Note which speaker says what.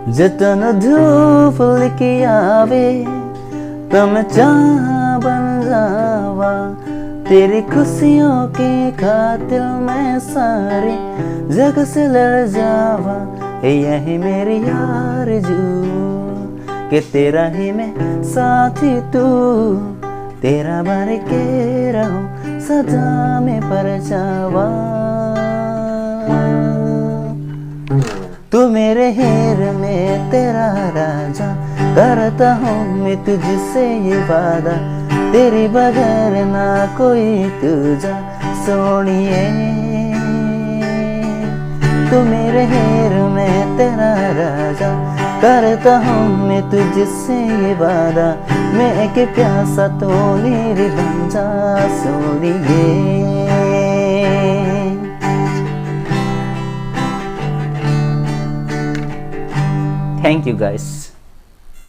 Speaker 1: जतन धूप लिखी आवे तो मैं चाह बन जावा, तेरी खुशियों की खातिर मैं सारे जग से लड़ जावा। यही मेरी आरज़ू कि तेरा ही मैं साथी तू, तेरा बन के रहूं सदा में परछावा। तू मेरे हेर में तेरा राजा, करता हूँ मैं तुझसे ये वादा, तेरी बगैर ना कोई तुझा सोनिए। तू मेरे हेर में तेरा राजा, करता हूँ मैं तुझसे ये वादा, मैं एक प्यासा तो मेरी बन जा सोनिए। Thank you guys.